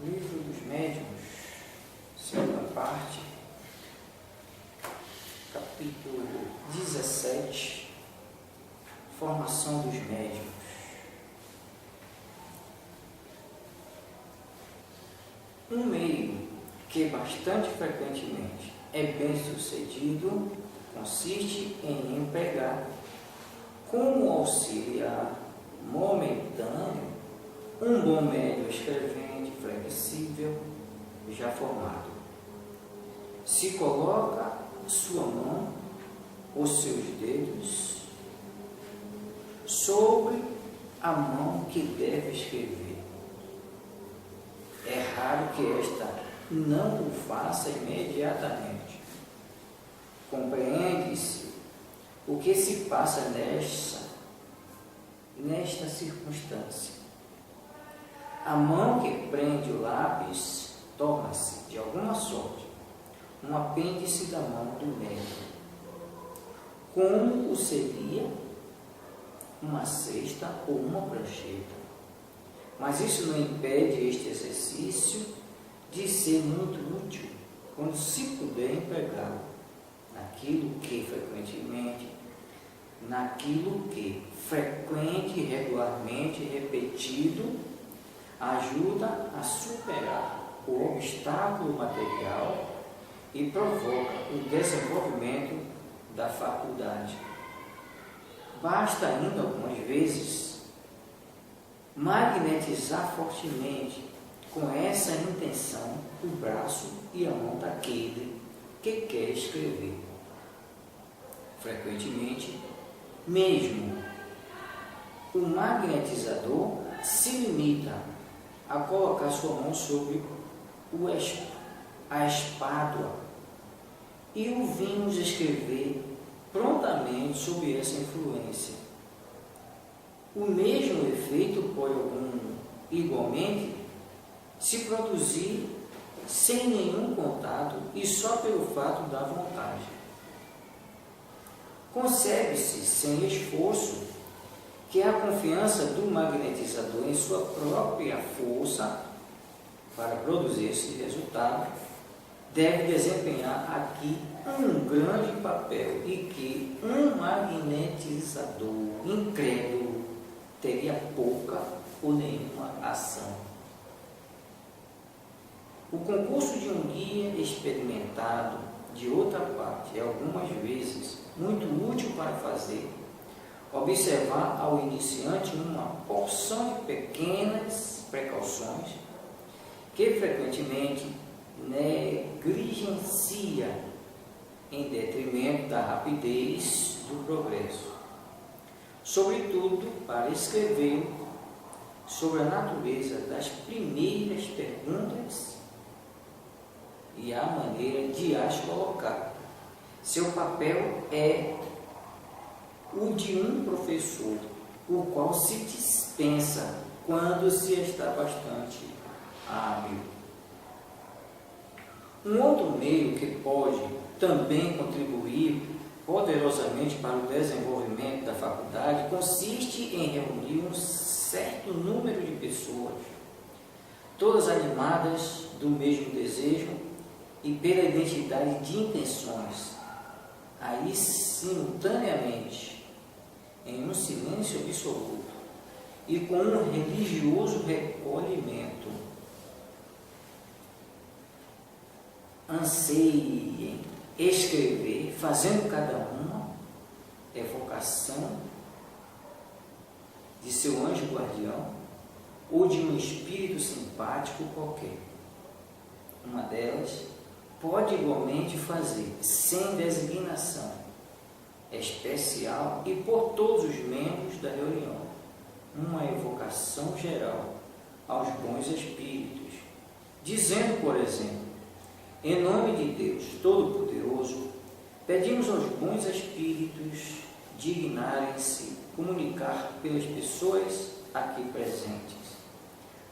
Livro dos Médiuns, segunda parte, capítulo 17, Formação dos Médiuns. Um meio que bastante frequentemente é bem sucedido consiste em empregar como auxiliar momentâneo um bom médium escrevente, flexível, já formado. Se coloca sua mão, os seus dedos, sobre a mão que deve escrever. É raro que esta não o faça imediatamente. Compreende-se o que se passa nesta circunstância. A mão que prende o lápis torna-se, de alguma sorte, um apêndice da mão do médium, como o seria uma cesta ou uma prancheta. Mas isso não impede este exercício de ser muito útil quando se puder empregá-lo naquilo que frequente, regularmente repetido, ajuda a superar o obstáculo material e provoca o desenvolvimento da faculdade. Basta ainda algumas vezes magnetizar fortemente com essa intenção o braço e a mão daquele que quer escrever. Frequentemente, mesmo o magnetizador se limita a colocar sua mão sobre a espádua e o vimos escrever prontamente sob essa influência. O mesmo efeito pode igualmente se produzir sem nenhum contato e só pelo fato da vontade. Concebe-se sem esforço que a confiança do magnetizador em sua própria força para produzir esse resultado deve desempenhar aqui um grande papel e que um magnetizador incrédulo teria pouca ou nenhuma ação. O concurso de um guia experimentado, de outra parte, é algumas vezes muito útil para fazer observar ao iniciante uma porção de pequenas precauções que frequentemente negligencia em detrimento da rapidez do progresso, sobretudo para escrever sobre a natureza das primeiras perguntas e a maneira de as colocar. Seu papel é o de um professor, o qual se dispensa quando se está bastante hábil. Um outro meio que pode também contribuir poderosamente para o desenvolvimento da faculdade consiste em reunir um certo número de pessoas, todas animadas do mesmo desejo e pela identidade de intenções, aí simultaneamente, em um silêncio absoluto e com um religioso recolhimento, anseiem escrever, fazendo cada uma evocação de seu anjo guardião ou de um espírito simpático qualquer. Uma delas pode igualmente fazer, sem designação especial e por todos os membros da reunião, uma evocação geral aos bons espíritos, dizendo, por exemplo: em nome de Deus Todo-Poderoso, pedimos aos bons espíritos dignarem-se comunicar pelas pessoas aqui presentes.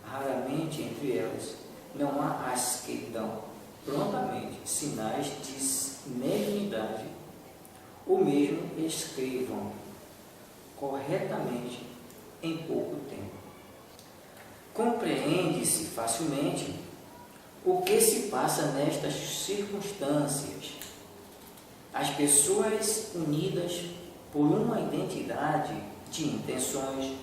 Raramente entre elas não há as que dão prontamente sinais de mediunidade, ou mesmo escrevam corretamente em pouco tempo. Compreende-se facilmente o que se passa nestas circunstâncias? As pessoas unidas por uma identidade de intenções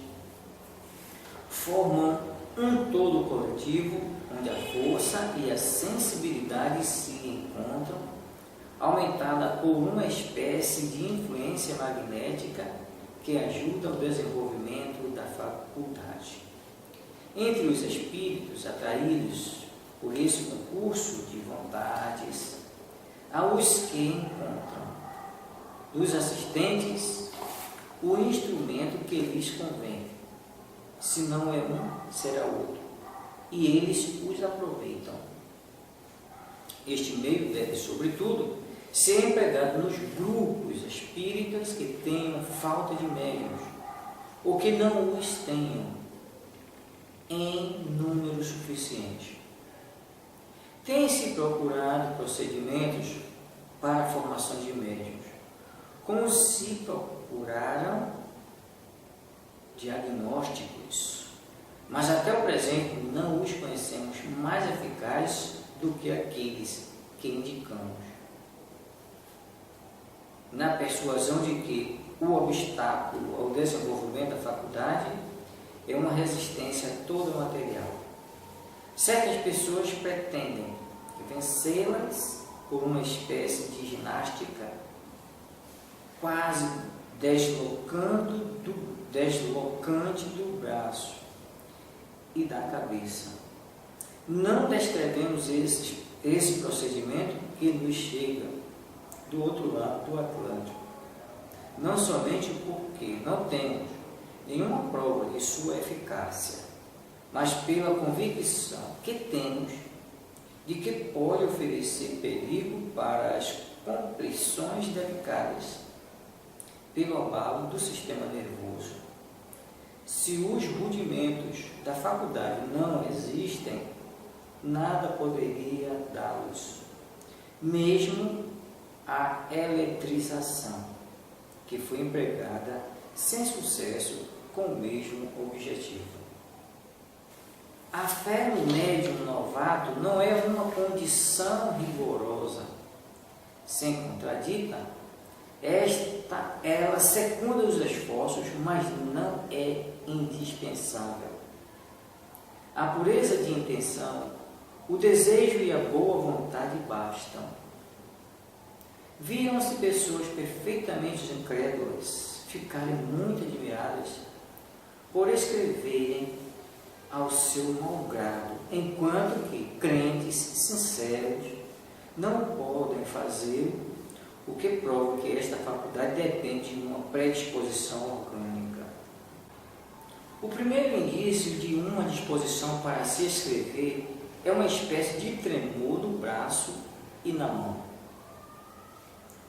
formam um todo coletivo onde a força e a sensibilidade se encontram, aumentada por uma espécie de influência magnética que ajuda o desenvolvimento da faculdade. Entre os espíritos atraídos por esse concurso de vontades, há os que encontram dos assistentes o instrumento que lhes convém. Se não é um, será outro, e eles os aproveitam. Este meio deve, sobretudo, ser empregado nos grupos espíritas que tenham falta de médiuns, ou que não os tenham em número suficiente. Tem-se procurado procedimentos para a formação de médiuns, como se procuraram diagnósticos, mas até o presente não os conhecemos mais eficazes do que aqueles que indicamos, na persuasão de que o obstáculo ao desenvolvimento da faculdade é uma resistência toda material. Certas pessoas pretendem vencê-las por uma espécie de ginástica, quase deslocante do braço e da cabeça. Não descrevemos esse procedimento que nos chega do outro lado do Atlântico, não somente porque não temos nenhuma prova de sua eficácia, mas pela convicção que temos de que pode oferecer perigo para as compressões delicadas pelo abalo do sistema nervoso. Se os rudimentos da faculdade não existem, nada poderia dá-los, mesmo a eletrização, que foi empregada sem sucesso com o mesmo objetivo. A fé no médium novato não é uma condição rigorosa. Sem contradita, ela secunda os esforços, mas não é indispensável. A pureza de intenção, o desejo e a boa vontade bastam. Viam-se pessoas perfeitamente incrédulas ficarem muito admiradas por escreverem ao seu mau grado, enquanto que crentes sinceros não podem fazer, o que prova que esta faculdade depende de uma predisposição orgânica. O primeiro indício de uma disposição para se escrever é uma espécie de tremor no braço e na mão.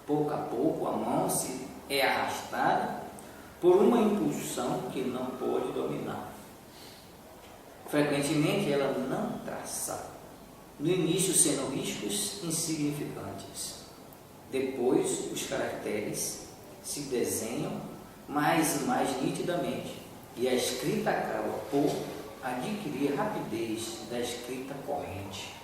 Pouco a pouco a mão se é arrastada por uma impulsão que não pode dominar. Frequentemente ela não traça, no início sendo riscos insignificantes. Depois os caracteres se desenham mais e mais nitidamente e a escrita acaba por adquirir a rapidez da escrita corrente.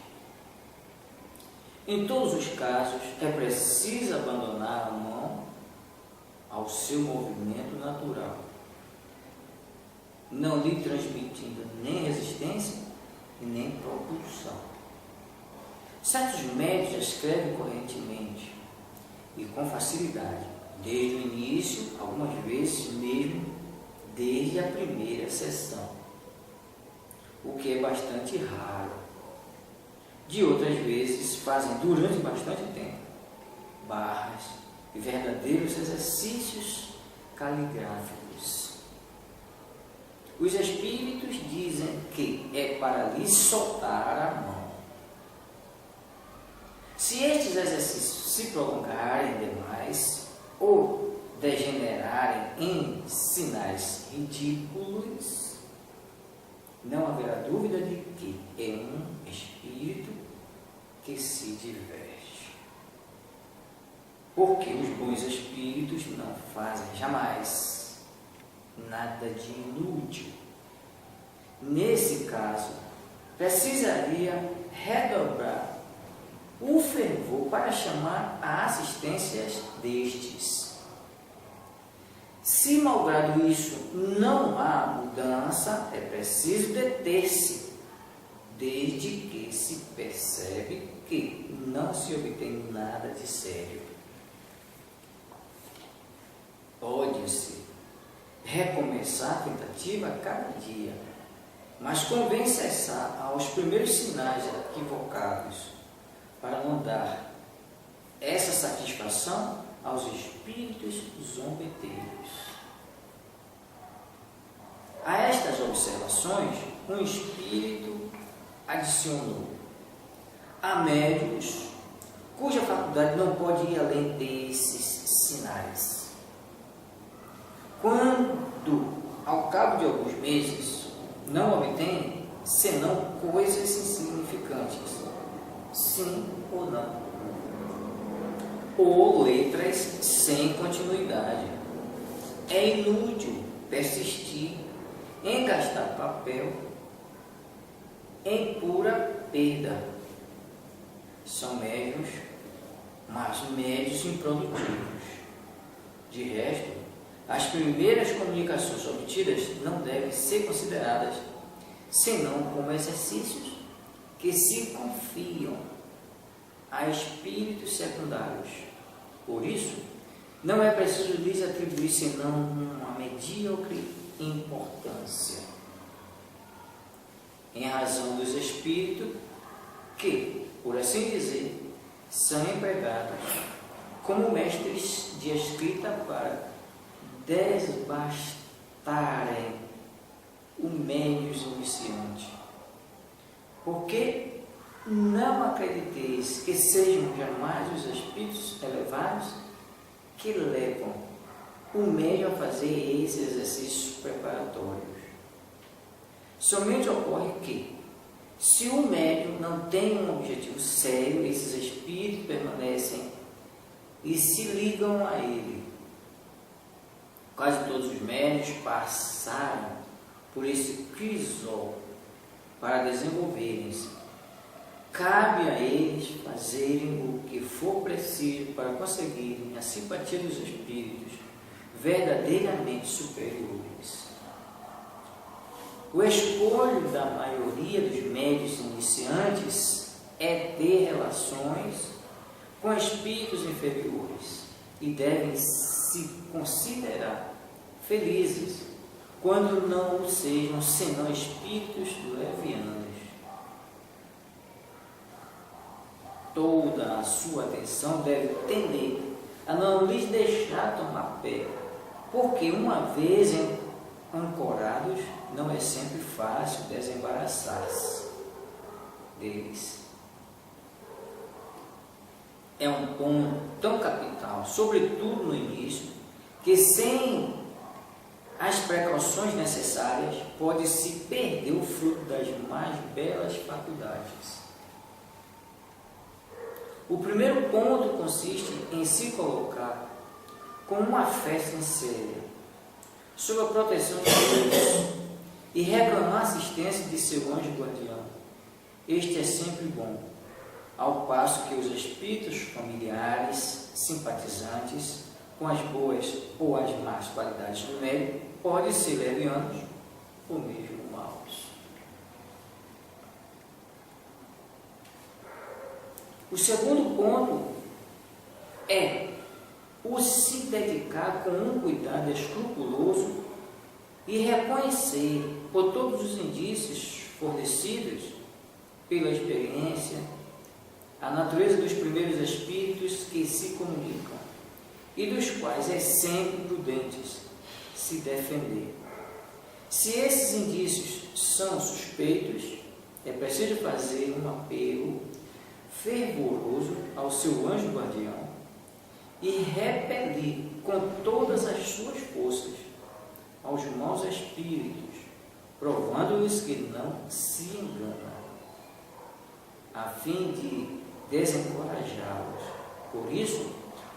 Em todos os casos é preciso abandonar a mão ao seu movimento natural, não lhe transmitindo nem resistência e nem propulsão. Certos médios escrevem correntemente e com facilidade, desde o início, algumas vezes mesmo desde a primeira sessão, o que é bastante raro. De outras vezes fazem durante bastante tempo barras e verdadeiros exercícios caligráficos. Os espíritos dizem que é para lhe soltar a mão. Se estes exercícios se prolongarem demais ou degenerarem em sinais ridículos, não haverá dúvida de que é um espírito que se diverte. Porque os bons espíritos não fazem jamais nada de inútil. Nesse caso, precisaria redobrar o fervor para chamar a assistência destes. Se, malgrado isso, não há mudança, é preciso deter-se, desde que se percebe que não se obtém nada de sério. Pode-se recomeçar a tentativa a cada dia, mas convém cessar aos primeiros sinais equivocados, para não dar essa satisfação aos espíritos zombeteiros. A estas observações, um espírito adicionou: há médiuns cuja faculdade não pode ir além desses sinais. Quando, ao cabo de alguns meses, não obtém senão coisas insignificantes, sim ou não, ou letras sem continuidade, é inútil persistir em gastar papel em pura perda. São médios, mas médios improdutivos. De resto, as primeiras comunicações obtidas não devem ser consideradas senão como exercícios que se confiam a espíritos secundários. Por isso, não é preciso lhes atribuir senão uma medíocre importância, em razão dos espíritos que, por assim dizer, são empregados como mestres de escrita para desbastarem o médios iniciante. Porque não acrediteis que sejam jamais os espíritos elevados que levam o médium a fazer esses exercícios preparatórios. Somente ocorre que, se o médium não tem um objetivo sério, esses espíritos permanecem e se ligam a ele. Quase todos os médiuns passaram por esse crisol para desenvolverem-se. Cabe a eles fazerem o que for preciso para conseguirem a simpatia dos espíritos verdadeiramente superiores. O escolho da maioria dos médiuns iniciantes é ter relações com espíritos inferiores e devem se considerar felizes quando não o sejam senão espíritos levianos. Toda a sua atenção deve tender a não lhes deixar tomar pé, porque uma vez ancorados, não é sempre fácil desembaraçar-se deles. É um ponto tão capital, sobretudo no início, que sem as precauções necessárias pode-se perder o fruto das mais belas faculdades. O primeiro ponto consiste em se colocar com uma fé sincera sob a proteção de Deus e reclamar a assistência de seu anjo guardião. Este é sempre bom, ao passo que os espíritos familiares, simpatizantes com as boas ou as más qualidades do médium, podem ser levianos ou mesmo maus. O segundo ponto é o se dedicar com um cuidado escrupuloso e reconhecer, por todos os indícios fornecidos pela experiência, a natureza dos primeiros espíritos que se comunicam e dos quais é sempre prudente se defender. Se esses indícios são suspeitos, é preciso fazer um apelo fervoroso ao seu anjo guardião e repelir com todas as suas forças aos maus espíritos, provando-lhes que não se engana, a fim de desencorajá-los. Por isso,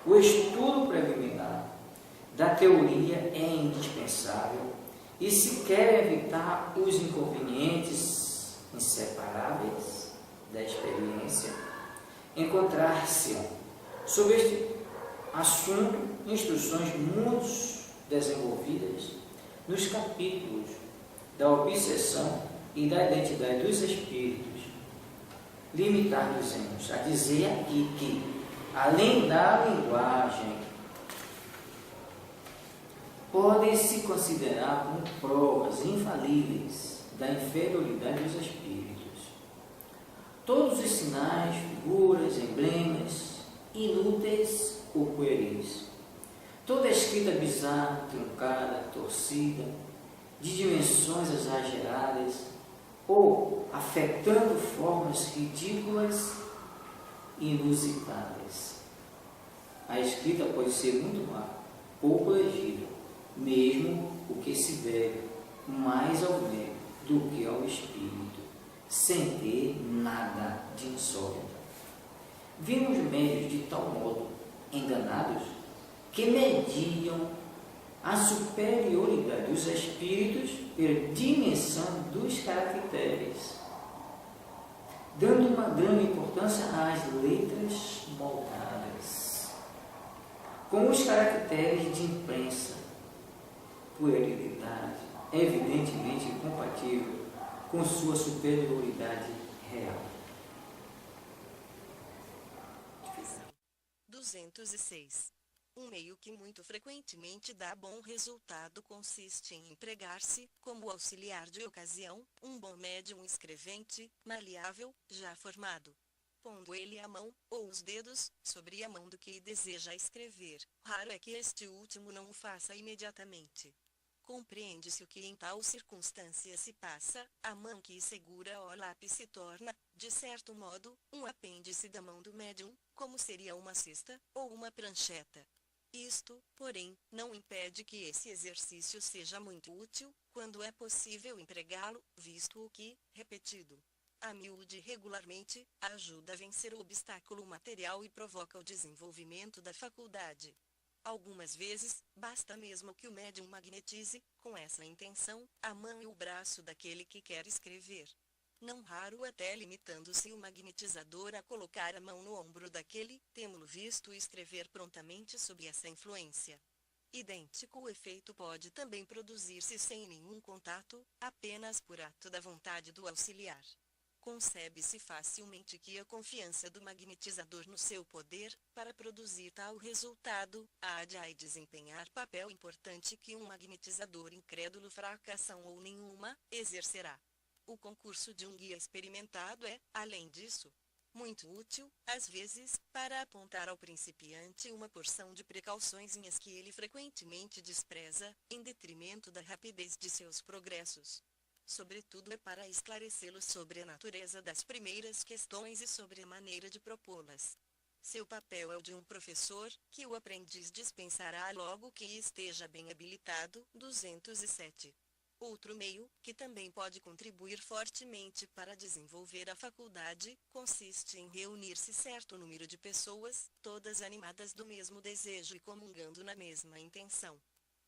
o estudo preliminar da teoria é indispensável e, se quer evitar os inconvenientes inseparáveis da experiência, encontrar-se sobre este assunto instruções muito desenvolvidas nos capítulos da obsessão e da identidade dos espíritos. Limitar-nos a dizer aqui que, além da linguagem, podem se considerar como provas infalíveis da inferioridade dos espíritos todos os sinais, figuras, emblemas inúteis ou pueris, toda a escrita bizarra, truncada, torcida, de dimensões exageradas ou afetando formas ridículas e inusitadas. A escrita pode ser muito má, pouco legível, mesmo o que se deve mais ao meio do que ao espírito, sem ter nada de insólito. Vimos médios de tal modo enganados que mediam a superioridade dos espíritos pela dimensão dos caracteres, dando uma grande importância às letras moldadas, com os caracteres de imprensa, puerilidade, evidentemente incompatível com sua superioridade real. 206. Um meio que muito frequentemente dá bom resultado consiste em empregar-se, como auxiliar de ocasião, um bom médium escrevente, maleável, já formado. Pondo ele a mão, ou os dedos, sobre a mão do que deseja escrever, raro é que este último não o faça imediatamente. Compreende-se o que em tal circunstância se passa, a mão que segura o lápis se torna, de certo modo, um apêndice da mão do médium, como seria uma cesta, ou uma prancheta. Isto, porém, não impede que esse exercício seja muito útil, quando é possível empregá-lo, visto o que, repetido a miúde regularmente, ajuda a vencer o obstáculo material e provoca o desenvolvimento da faculdade. Algumas vezes, basta mesmo que o médium magnetize, com essa intenção, a mão e o braço daquele que quer escrever. Não raro até limitando-se o magnetizador a colocar a mão no ombro daquele, temo-lo visto escrever prontamente sob essa influência. Idêntico efeito pode também produzir-se sem nenhum contato, apenas por ato da vontade do auxiliar. Concebe-se facilmente que a confiança do magnetizador no seu poder, para produzir tal resultado, há de desempenhar papel importante que um magnetizador incrédulo fracassão ou nenhuma, exercerá. O concurso de um guia experimentado é, além disso, muito útil, às vezes, para apontar ao principiante uma porção de precauçõezinhas que ele frequentemente despreza, em detrimento da rapidez de seus progressos. Sobretudo é para esclarecê-lo sobre a natureza das primeiras questões e sobre a maneira de propô-las. Seu papel é o de um professor, que o aprendiz dispensará logo que esteja bem habilitado. 207. Outro meio, que também pode contribuir fortemente para desenvolver a faculdade, consiste em reunir-se certo número de pessoas, todas animadas do mesmo desejo e comungando na mesma intenção.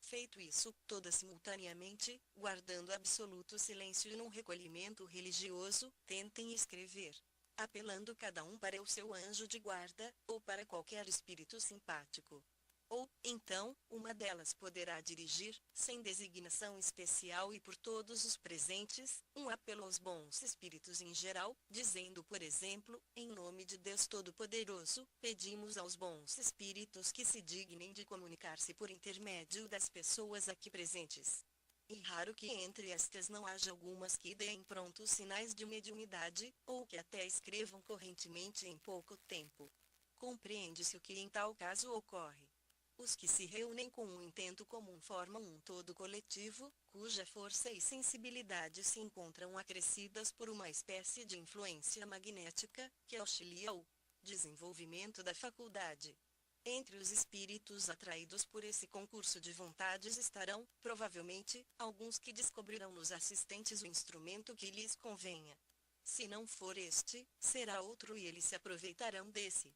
Feito isso, todas simultaneamente, guardando absoluto silêncio e num recolhimento religioso, tentem escrever, apelando cada um para o seu anjo de guarda, ou para qualquer espírito simpático. Ou, então, uma delas poderá dirigir, sem designação especial e por todos os presentes, um apelo aos bons espíritos em geral, dizendo por exemplo, em nome de Deus Todo-Poderoso, pedimos aos bons espíritos que se dignem de comunicar-se por intermédio das pessoas aqui presentes. E raro que entre estas não haja algumas que deem prontos sinais de mediunidade, ou que até escrevam correntemente em pouco tempo. Compreende-se o que em tal caso ocorre. Os que se reúnem com um intento comum formam um todo coletivo, cuja força e sensibilidade se encontram acrescidas por uma espécie de influência magnética, que auxilia o desenvolvimento da faculdade. Entre os espíritos atraídos por esse concurso de vontades estarão, provavelmente, alguns que descobrirão nos assistentes o instrumento que lhes convenha. Se não for este, será outro e eles se aproveitarão desse.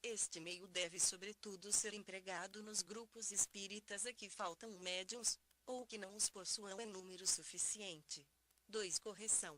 Este meio deve sobretudo ser empregado nos grupos espíritas a que faltam médiuns, ou que não os possuam em número suficiente. 2. Correção.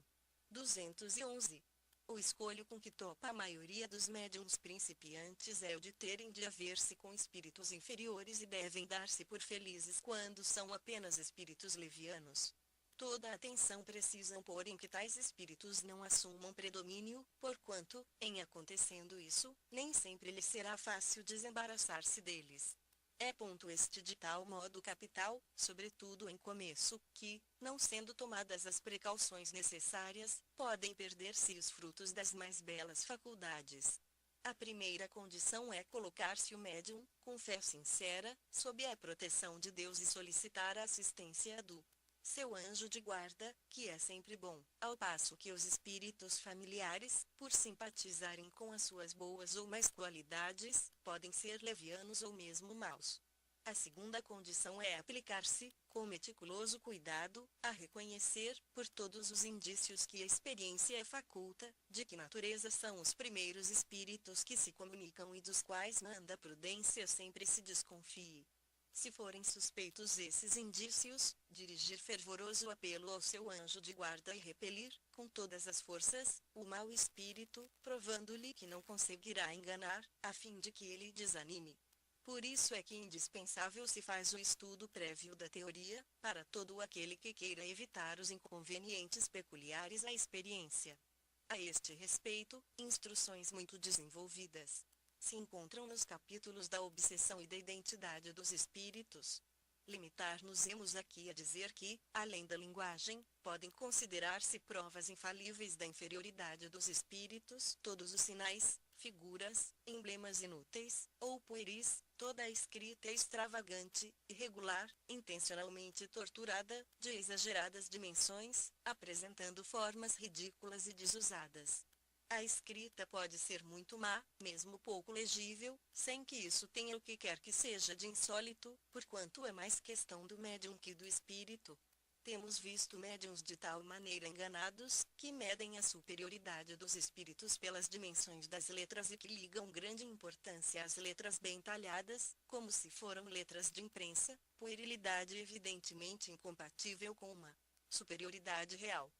211. O escolho com que topa a maioria dos médiums principiantes é o de terem de haver-se com espíritos inferiores e devem dar-se por felizes quando são apenas espíritos levianos. Toda a atenção precisam pôr em que tais espíritos não assumam predomínio, porquanto, em acontecendo isso, nem sempre lhes será fácil desembaraçar-se deles. É ponto este de tal modo capital, sobretudo em começo, que, não sendo tomadas as precauções necessárias, podem perder-se os frutos das mais belas faculdades. A primeira condição é colocar-se o médium, com fé sincera, sob a proteção de Deus e solicitar a assistência do seu anjo de guarda, que é sempre bom, ao passo que os espíritos familiares, por simpatizarem com as suas boas ou más qualidades, podem ser levianos ou mesmo maus. A segunda condição é aplicar-se, com meticuloso cuidado, a reconhecer, por todos os indícios que a experiência faculta, de que natureza são os primeiros espíritos que se comunicam e dos quais manda a prudência sempre se desconfie. Se forem suspeitos esses indícios, dirigir fervoroso apelo ao seu anjo de guarda e repelir, com todas as forças, o mau espírito, provando-lhe que não conseguirá enganar, a fim de que ele desanime. Por isso é que indispensável se faz o estudo prévio da teoria, para todo aquele que queira evitar os inconvenientes peculiares à experiência. A este respeito, instruções muito desenvolvidas se encontram nos capítulos da obsessão e da identidade dos espíritos. Limitar-nos-emos aqui a dizer que, além da linguagem, podem considerar-se provas infalíveis da inferioridade dos espíritos todos os sinais, figuras, emblemas inúteis, ou pueris, toda a escrita extravagante, irregular, intencionalmente torturada, de exageradas dimensões, apresentando formas ridículas e desusadas. A escrita pode ser muito má, mesmo pouco legível, sem que isso tenha o que quer que seja de insólito, porquanto é mais questão do médium que do espírito. Temos visto médiuns de tal maneira enganados, que medem a superioridade dos espíritos pelas dimensões das letras e que ligam grande importância às letras bem talhadas, como se foram letras de imprensa, puerilidade evidentemente incompatível com uma superioridade real.